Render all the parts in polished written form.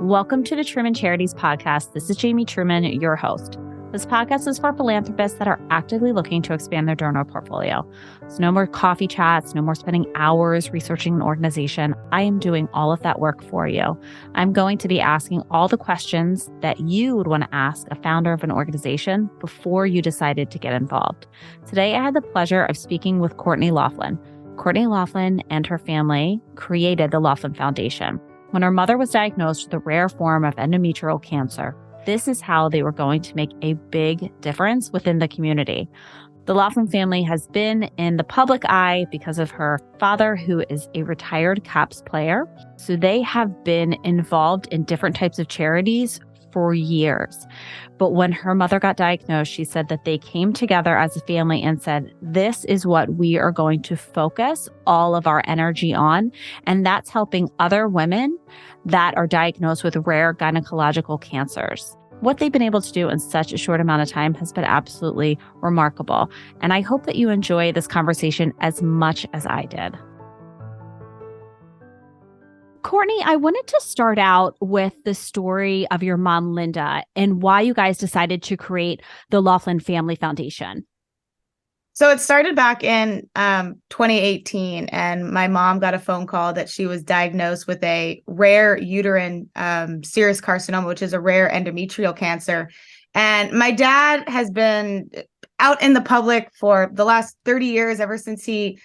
Welcome to the Truman Charities podcast. This is Jamie Truman, your host. This podcast is for philanthropists that are actively looking to expand their donor portfolio. So no more coffee chats, no more spending hours researching an organization. I am doing all of that work for you. I'm going to be asking all the questions that you would want to ask a founder of an organization before you decided to get involved. Today, I had the pleasure of speaking with Courtney Laughlin. Courtney Laughlin and her family created the Laughlin Foundation. When her mother was diagnosed with a rare form of endometrial cancer, this is how they were going to make a big difference within the community. The Laughlin family has been in the public eye because of her father, who is a retired Caps player. So they have been involved in different types of charities for years. But when her mother got diagnosed, she said that they came together as a family and said, this is what we are going to focus all of our energy on. And that's helping other women that are diagnosed with rare gynecological cancers. What they've been able to do in such a short amount of time has been absolutely remarkable. And I hope that you enjoy this conversation as much as I did. Courtney, I wanted to start out with the story of your mom, Linda, and why you guys decided to create the Laughlin Family Foundation. So it started back in 2018, and my mom got a phone call that she was diagnosed with a rare uterine serous carcinoma, which is a rare endometrial cancer. And my dad has been out in the public for the last 30 years, ever since he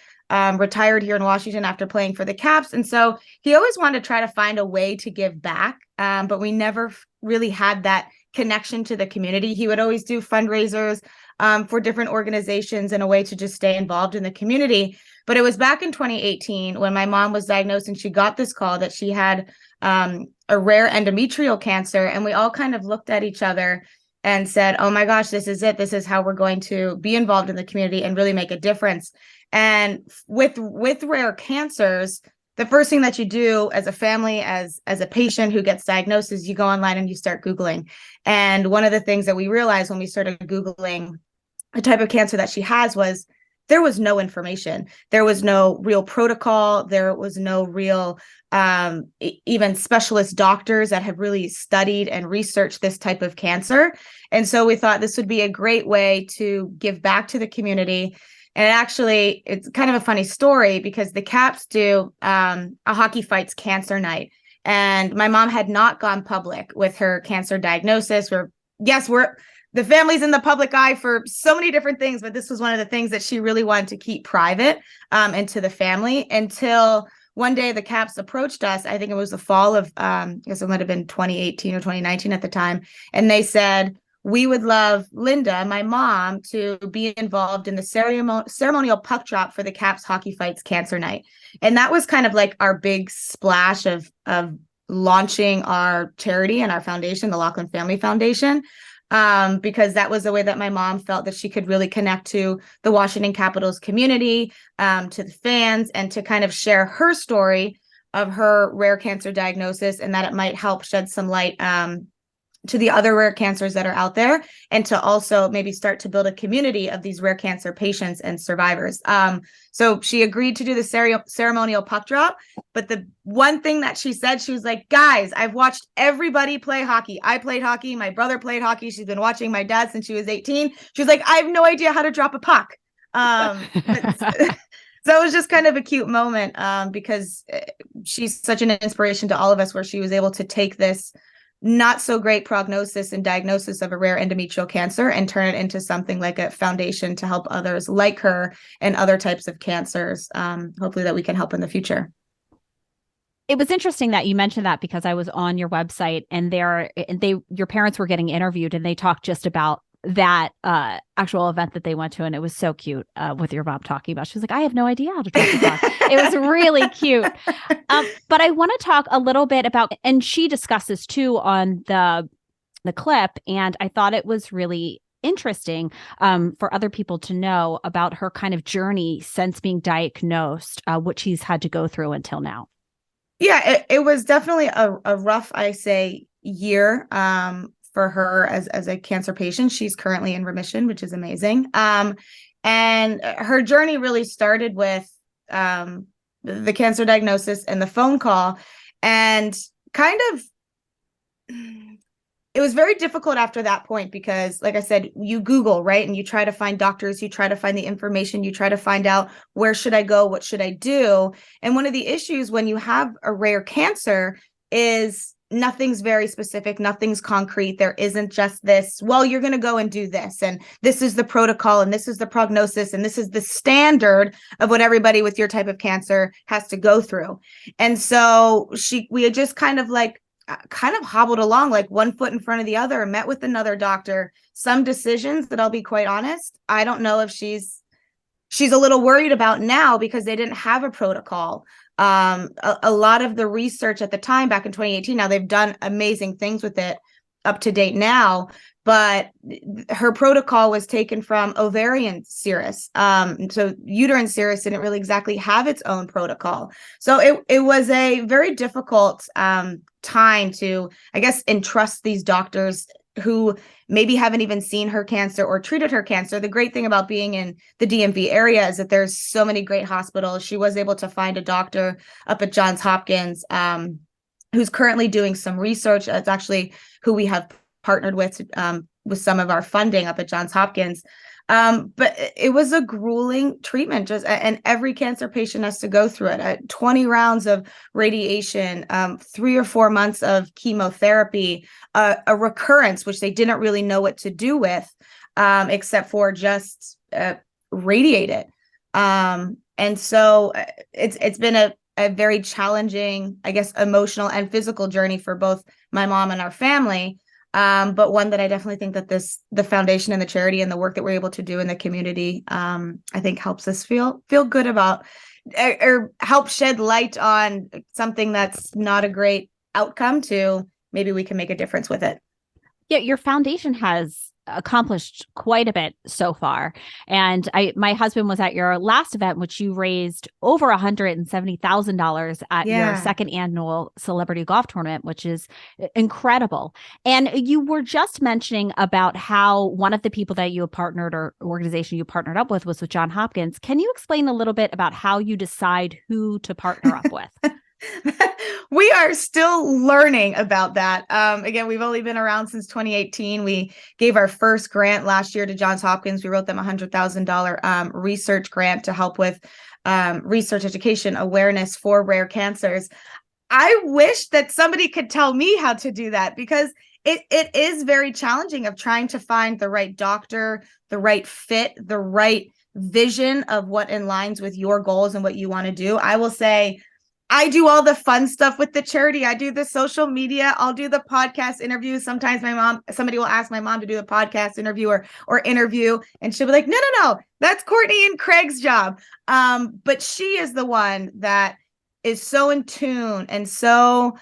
retired here in Washington after playing for the Caps. And so he always wanted to try to find a way to give back, but we never really had that connection to the community. He would always do fundraisers for different organizations in a way to just stay involved in the community. But it was back in 2018 when my mom was diagnosed and she got this call that she had a rare endometrial cancer. And we all kind of looked at each other and said, oh my gosh, this is it. This is how we're going to be involved in the community and really make a difference. And with rare cancers, the first thing that you do as a family, as a patient who gets diagnosed, is you go online and you start Googling. And one of the things that we realized when we started Googling the type of cancer that she has was there was no information. There was no real protocol. There was no real even specialist doctors that have really studied and researched this type of cancer. And so we thought this would be a great way to give back to the community. And actually, it's kind of a funny story because the Caps do a Hockey Fights Cancer Night. And my mom had not gone public with her cancer diagnosis. The family's in the public eye for so many different things, but this was one of the things that she really wanted to keep private and to the family, until one day the Caps approached us. I think it was the fall of, I guess it might have been 2018 or 2019 at the time. And they said, we would love Linda, my mom, to be involved in the ceremonial puck drop for the Caps Hockey Fights Cancer Night. And that was kind of like our big splash of launching our charity and our foundation, the Laughlin Family Foundation, because that was the way that my mom felt that she could really connect to the Washington Capitals community, to the fans, and to kind of share her story of her rare cancer diagnosis, and that it might help shed some light to the other rare cancers that are out there, and to also maybe start to build a community of these rare cancer patients and survivors. So she agreed to do the ceremonial puck drop. But the one thing that she said, she was like, guys, I've watched everybody play hockey. I played hockey. My brother played hockey. She's been watching my dad since she was 18. She was like, I have no idea how to drop a puck. So it was just kind of a cute moment because she's such an inspiration to all of us, where she was able to take this not so great prognosis and diagnosis of a rare endometrial cancer and turn it into something like a foundation to help others like her and other types of cancers, hopefully that we can help in the future. It was interesting that you mentioned that, because I was on your website and your parents were getting interviewed and they talked just about that actual event that they went to. And it was so cute with your mom talking about, she was like, I have no idea how to drop the puck. It was really cute. But I want to talk a little bit about, and she discusses too on the clip, and I thought it was really interesting for other people to know about her kind of journey since being diagnosed, what she's had to go through until now. Yeah, it was definitely a rough, I say, year for her as a cancer patient. She's currently in remission, which is amazing. And her journey really started with the cancer diagnosis and the phone call, and kind of It was very difficult after that point because, like I said, you Google, right? And you try to find doctors, you try to find the information, you try to find out where should I go, what should I do? And one of the issues when you have a rare cancer is nothing's very specific, nothing's concrete. There isn't just this, well, you're going to go and do this, and this is the protocol, and this is the prognosis, and this is the standard of what everybody with your type of cancer has to go through. And so we had just kind of hobbled along, like one foot in front of the other, met with another doctor. Some decisions that, I'll be quite honest, I don't know if she's a little worried about now because they didn't have a protocol. A lot of the research at the time back in 2018, now they've done amazing things with it up to date now, but her protocol was taken from ovarian serous. So uterine serous didn't really exactly have its own protocol. So it was a very difficult time to, I guess, entrust these doctors who maybe haven't even seen her cancer or treated her cancer. The great thing about being in the DMV area is that there's so many great hospitals. She was able to find a doctor up at Johns Hopkins who's currently doing some research. That's actually who we have partnered with some of our funding up at Johns Hopkins. But it was a grueling treatment, and every cancer patient has to go through it. 20 rounds of radiation, 3 or 4 months of chemotherapy, a recurrence, which they didn't really know what to do with, except for just radiate it. And so it's been a very challenging, I guess, emotional and physical journey for both my mom and our family. But one that I definitely think that the foundation and the charity and the work that we're able to do in the community, I think helps us feel good about, or help shed light on something that's not a great outcome to maybe we can make a difference with it. Yeah, your foundation has accomplished quite a bit so far. And my husband was at your last event, which you raised over $170,000 at your second annual celebrity golf tournament, which is incredible. And you were just mentioning about how one of the people that you have partnered, or organization you partnered up with, was with Johns Hopkins. Can you explain a little bit about how you decide who to partner up with? We are still learning about that. Again, we've only been around since 2018. We gave our first grant last year to Johns Hopkins. We wrote them $100,000 research grant to help with research, education, awareness for rare cancers. I wish that somebody could tell me how to do that, because it is very challenging of trying to find the right doctor, the right fit, the right vision of what aligns with your goals and what you want to do. I will say, I do all the fun stuff with the charity. I do the social media. I'll do the podcast interviews. Sometimes somebody will ask my mom to do a podcast interview or interview, and she'll be like, no, that's Courtney and Craig's job. But she is the one that is so in tune and so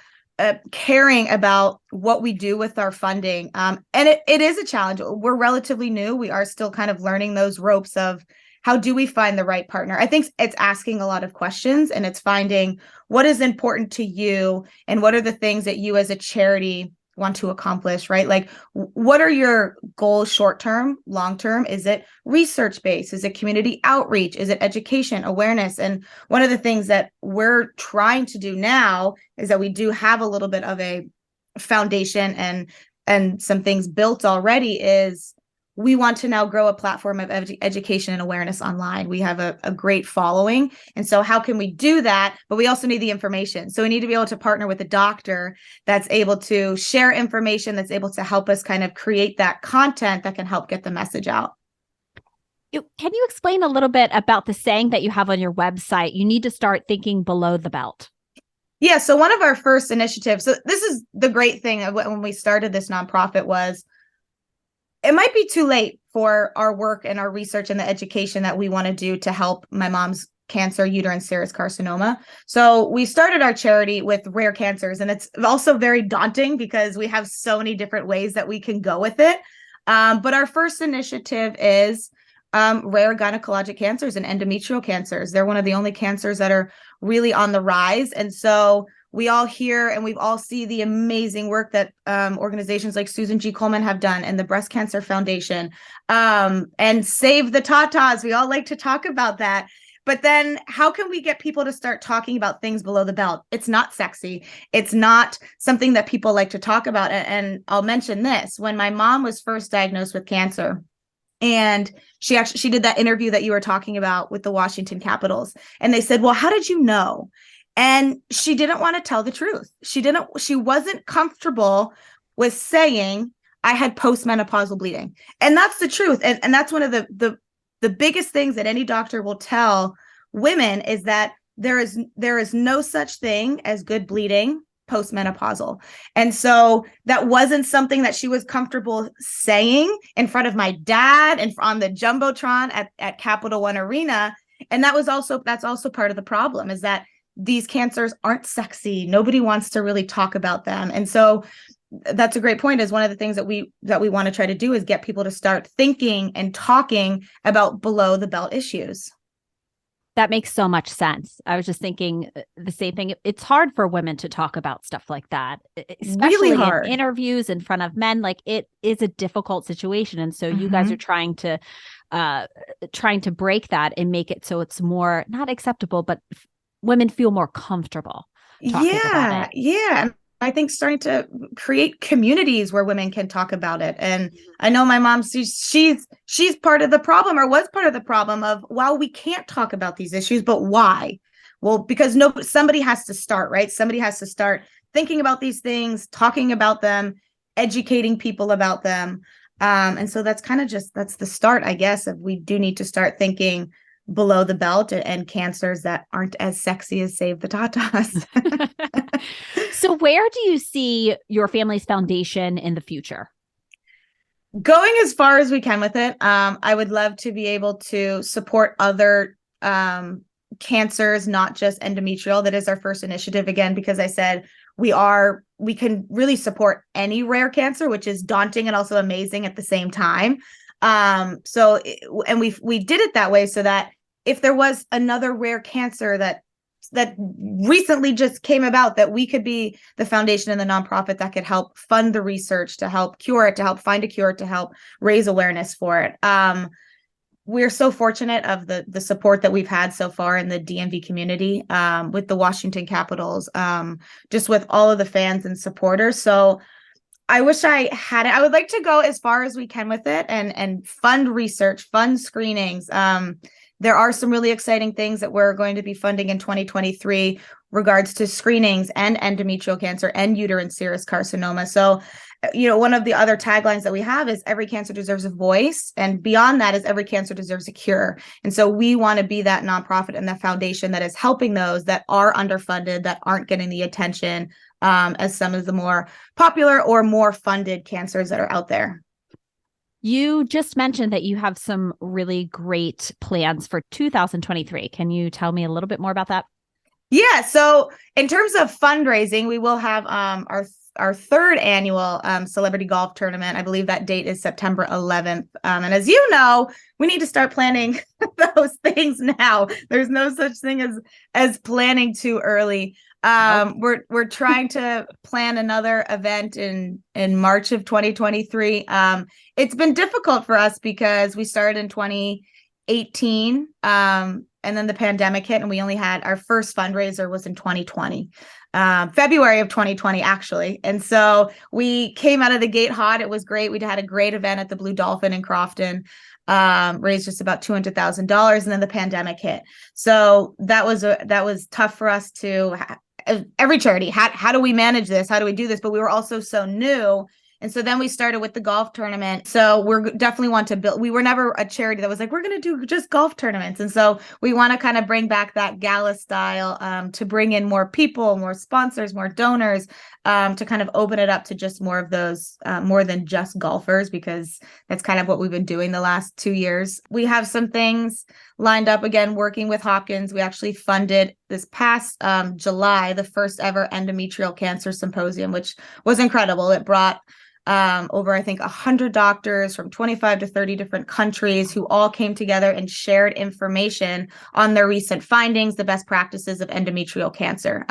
caring about what we do with our funding. And it is a challenge. We're relatively new. We are still kind of learning those ropes of how do we find the right partner? I think it's asking a lot of questions, and it's finding what is important to you and what are the things that you as a charity want to accomplish, right? Like, what are your goals short-term, long-term? Is it research-based? Is it community outreach? Is it education, awareness? And one of the things that we're trying to do now is that we do have a little bit of a foundation and some things built already, is we want to now grow a platform of education and awareness online. We have a great following. And so how can we do that? But we also need the information. So we need to be able to partner with a doctor that's able to share information, that's able to help us kind of create that content that can help get the message out. Can you explain a little bit about the saying that you have on your website? You need to start thinking below the belt. Yeah. So one of our first initiatives, so this is the great thing of when we started this nonprofit, was it might be too late for our work and our research and the education that we want to do to help my mom's cancer, uterine serous carcinoma. So we started our charity with rare cancers, and it's also very daunting because we have so many different ways that we can go with it. But our first initiative is rare gynecologic cancers and endometrial cancers. They're one of the only cancers that are really on the rise. And so we all hear and we all see the amazing work that organizations like Susan G. Komen have done, and the Breast Cancer Foundation, and Save the Tatas. We all like to talk about that. But then how can we get people to start talking about things below the belt? It's not sexy. It's not something that people like to talk about. And I'll mention this. When my mom was first diagnosed with cancer, and she did that interview that you were talking about with the Washington Capitals, and they said, well, how did you know? And she didn't want to tell the truth. She wasn't comfortable with saying, I had postmenopausal bleeding. And that's the truth. And that's one of the biggest things that any doctor will tell women is that there is no such thing as good bleeding postmenopausal. And so that wasn't something that she was comfortable saying in front of my dad and on the Jumbotron at Capital One Arena. And that's also part of the problem, is that these cancers aren't sexy. Nobody wants to really talk about them. And so that's a great point, is one of the things that we want to try to do is get people to start thinking and talking about below the belt issues. That makes so much sense. I was just thinking the same thing. It's hard for women to talk about stuff like that, especially really hard. in interviews in front of men. Like, it is a difficult situation. And so you guys are trying to break that and make it so it's more not acceptable, but women feel more comfortable talking about it. Yeah. I think starting to create communities where women can talk about it. And I know my mom, she's part of the problem, or was part of the problem of, well, we can't talk about these issues, but why? Well, because somebody has to start, right? Somebody has to start thinking about these things, talking about them, educating people about them. And so that's kind of that's the start, I guess, of we do need to start thinking below the belt and cancers that aren't as sexy as Save the Tatas. So where do you see your family's foundation in the future? Going as far as we can with it. I would love to be able to support other cancers, not just endometrial. That is our first initiative, again, because I said we can really support any rare cancer, which is daunting and also amazing at the same time. We did it that way so that if there was another rare cancer that recently just came about, that we could be the foundation and the nonprofit that could help fund the research, to help cure it, to help find a cure, to help raise awareness for it. We're so fortunate of the support that we've had so far in the DMV community, with the Washington Capitals, just with all of the fans and supporters. So I wish I had it. I would like to go as far as we can with it and fund research, fund screenings. There are some really exciting things that we're going to be funding in 2023 regards to screenings and endometrial cancer and uterine serous carcinoma. So, one of the other taglines that we have is every cancer deserves a voice. And beyond that is every cancer deserves a cure. And so we want to be that nonprofit and the foundation that is helping those that are underfunded, that aren't getting the attention as some of the more popular or more funded cancers that are out there. You just mentioned that you have some really great plans for 2023. Can you tell me a little bit more about that? Yeah. So in terms of fundraising, we will have our third annual celebrity golf tournament. I believe that date is September 11th. And as you know, we need to start planning those things now. There's no such thing as planning too early. We're trying to plan another event in March of 2023. It's been difficult for us because we started in 2018, and then the pandemic hit, and we only had our first fundraiser was in 2020, February of 2020, actually. And so we came out of the gate hot. It was great. We had a great event at the Blue Dolphin in Crofton, raised just about $200,000, and then the pandemic hit. So that was tough for us to. Every charity, how do we manage this? How do we do this? But we were also so new. And so then we started with the golf tournament. So we're definitely want to build. We were never a charity that was like, we're going to do just golf tournaments. And so we want to kind of bring back that gala style, to bring in more people, more sponsors, more donors, to kind of open it up to just more of those, more than just golfers, because that's kind of what we've been doing the last 2 years. We have some things lined up, again, working with Hopkins. We actually funded this past July, the first ever endometrial cancer symposium, which was incredible. It brought over, I think, 100 doctors from 25 to 30 different countries who all came together and shared information on their recent findings, the best practices of endometrial cancer.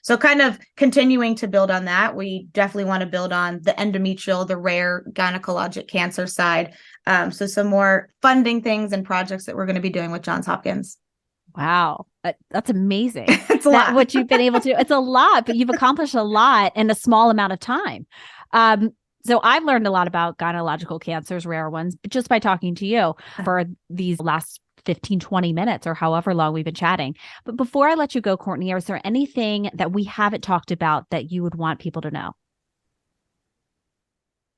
So kind of continuing to build on that. We definitely want to build on the endometrial, the rare gynecologic cancer side. So some more funding things and projects that we're going to be doing with Johns Hopkins. Wow. That's amazing. It's a That lot. what you've been able to, it's a lot, but you've accomplished a lot in a small amount of time. Um, so I've learned a lot about gynecological cancers, rare ones, just by talking to you for these last 15, 20 minutes or however long we've been chatting. But before I let you go, Courtney, is there anything that we haven't talked about that you would want people to know?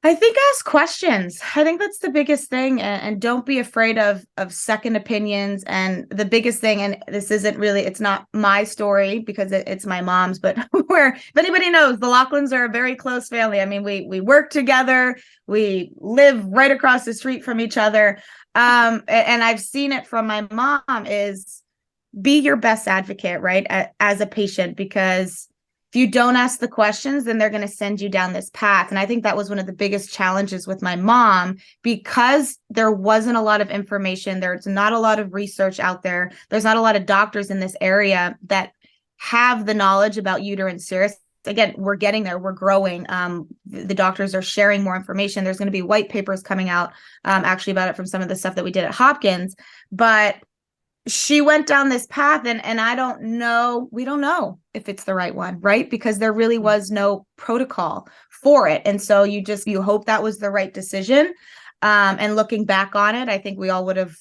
I think ask questions. I think that's the biggest thing, and don't be afraid of second opinions. And the biggest thing, and this isn't really, it's not my story because it's my mom's, but where if anybody knows, the Laughlins are a very close family. I mean, we work together, we live right across the street from each other. And I've seen it from my mom is be your best advocate, right? As a patient, because if you don't ask the questions, then they're going to send you down this path. And I think that was one of the biggest challenges with my mom because there wasn't a lot of information. There's not a lot of research out there. There's not a lot of doctors in this area that have the knowledge about uterine serous. Again, we're getting there. We're growing. The doctors are sharing more information. There's going to be white papers coming out actually about it from some of the stuff that we did at Hopkins. But she went down this path and I don't know, we don't know if it's the right one, right? Because there really was no protocol for it. And so you hope that was the right decision. And looking back on it, I think we all would have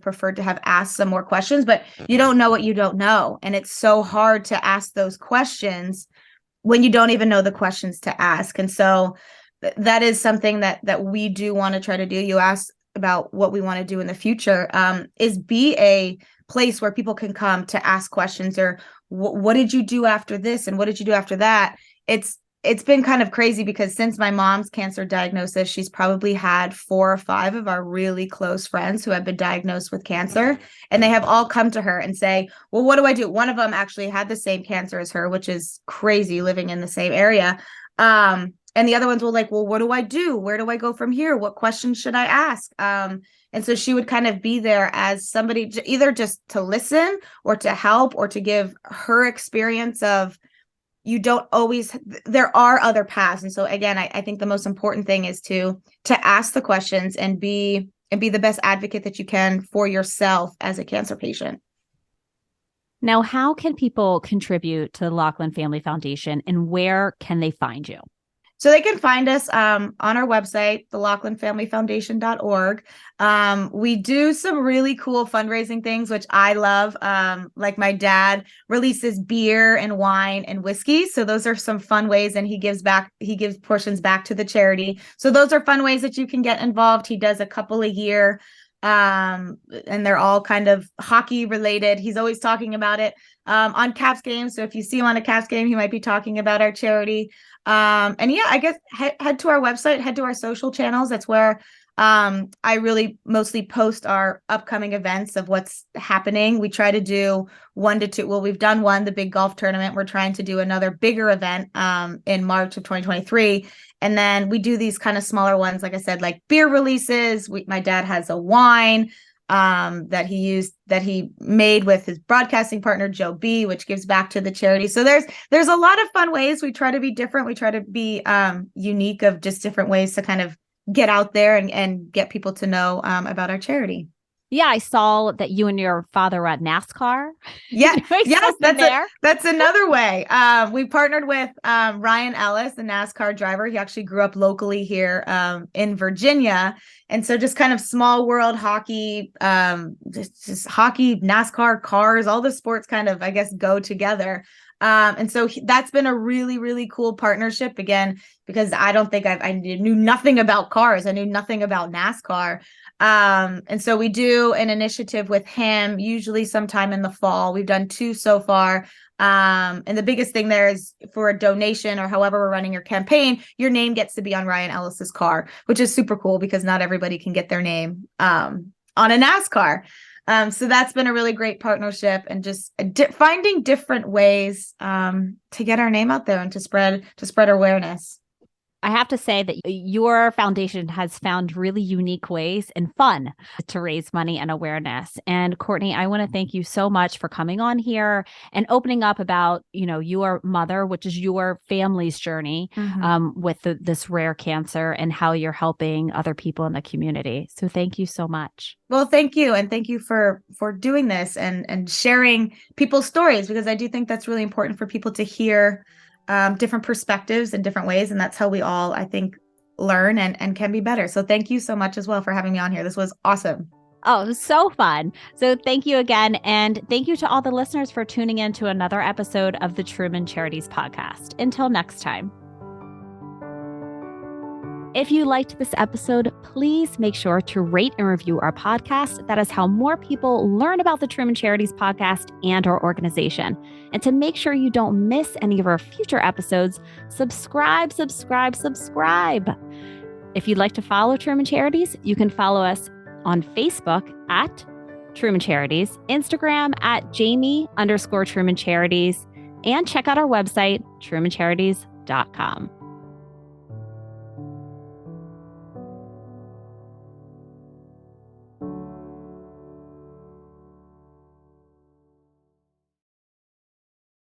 preferred to have asked some more questions, but you don't know what you don't know. And it's so hard to ask those questions when you don't even know the questions to ask. And so that is something that we do want to try to do. You asked about what we want to do in the future, is be a place where people can come to ask questions or what did you do after this and what did you do after that. It's been kind of crazy because since my mom's cancer diagnosis, she's probably had 4 or 5 of our really close friends who have been diagnosed with cancer, and they have all come to her and say, well, what do I do? One of them actually had the same cancer as her, which is crazy living in the same area. And the other ones were like, well, what do I do? Where do I go from here? What questions should I ask? And so she would kind of be there as somebody either just to listen or to help or to give her experience of you don't always, there are other paths. And so again, I think the most important thing is to ask the questions and be the best advocate that you can for yourself as a cancer patient. Now, how can people contribute to the Laughlin Family Foundation and where can they find you? So they can find us on our website, the LaughlinFamilyFoundation.org. We do some really cool fundraising things, which I love. Like my dad releases beer and wine and whiskey. So those are some fun ways, and he gives portions back to the charity. So those are fun ways that you can get involved. He does a couple a year. And they're all kind of hockey related. He's always talking about it on Caps games. So if you see him on a Caps game, he might be talking about our charity. And yeah, I guess head to our website, head to our social channels. That's where I really mostly post our upcoming events of what's happening. We try to do 1 to 2. Well, we've done one, the big golf tournament. We're trying to do another bigger event in March of 2023. And then we do these kind of smaller ones, like I said, like beer releases. My dad has a wine that he made with his broadcasting partner, Joe B, which gives back to the charity. So there's a lot of fun ways. We try to be different. We try to be unique of just different ways to kind of get out there and get people to know about our charity. Yeah, I saw that you and your father were at NASCAR. Yeah, yes, that's another way. We partnered with Ryan Ellis, the NASCAR driver. He actually grew up locally here in Virginia, and so just kind of small world hockey, just hockey, NASCAR, cars, all the sports kind of, I guess, go together. And so that's been a really, really cool partnership again, because I don't think I knew nothing about cars. I knew nothing about NASCAR. And so we do an initiative with him, usually sometime in the fall. We've done 2 so far. And the biggest thing there is for a donation or however we're running your campaign, your name gets to be on Ryan Ellis's car, which is super cool because not everybody can get their name on a NASCAR. So that's been a really great partnership, and just finding different ways to get our name out there and to spread awareness. I have to say that your foundation has found really unique ways and fun to raise money and awareness. And Courtney, I want to thank you so much for coming on here and opening up about, your mother, which is your family's journey with this rare cancer and how you're helping other people in the community. So thank you so much. Well, thank you. And thank you for doing this and sharing people's stories, because I do think that's really important for people to hear different perspectives in different ways. And that's how we all, I think, learn and can be better. So thank you so much as well for having me on here. This was awesome. Oh, it was so fun. So thank you again. And thank you to all the listeners for tuning in to another episode of the Truman Charities podcast. Until next time. If you liked this episode, please make sure to rate and review our podcast. That is how more people learn about the Truman Charities podcast and our organization. And to make sure you don't miss any of our future episodes, subscribe. If you'd like to follow Truman Charities, you can follow us on Facebook at Truman Charities, Instagram at Jamie_Truman Charities, and check out our website, trumancharities.com.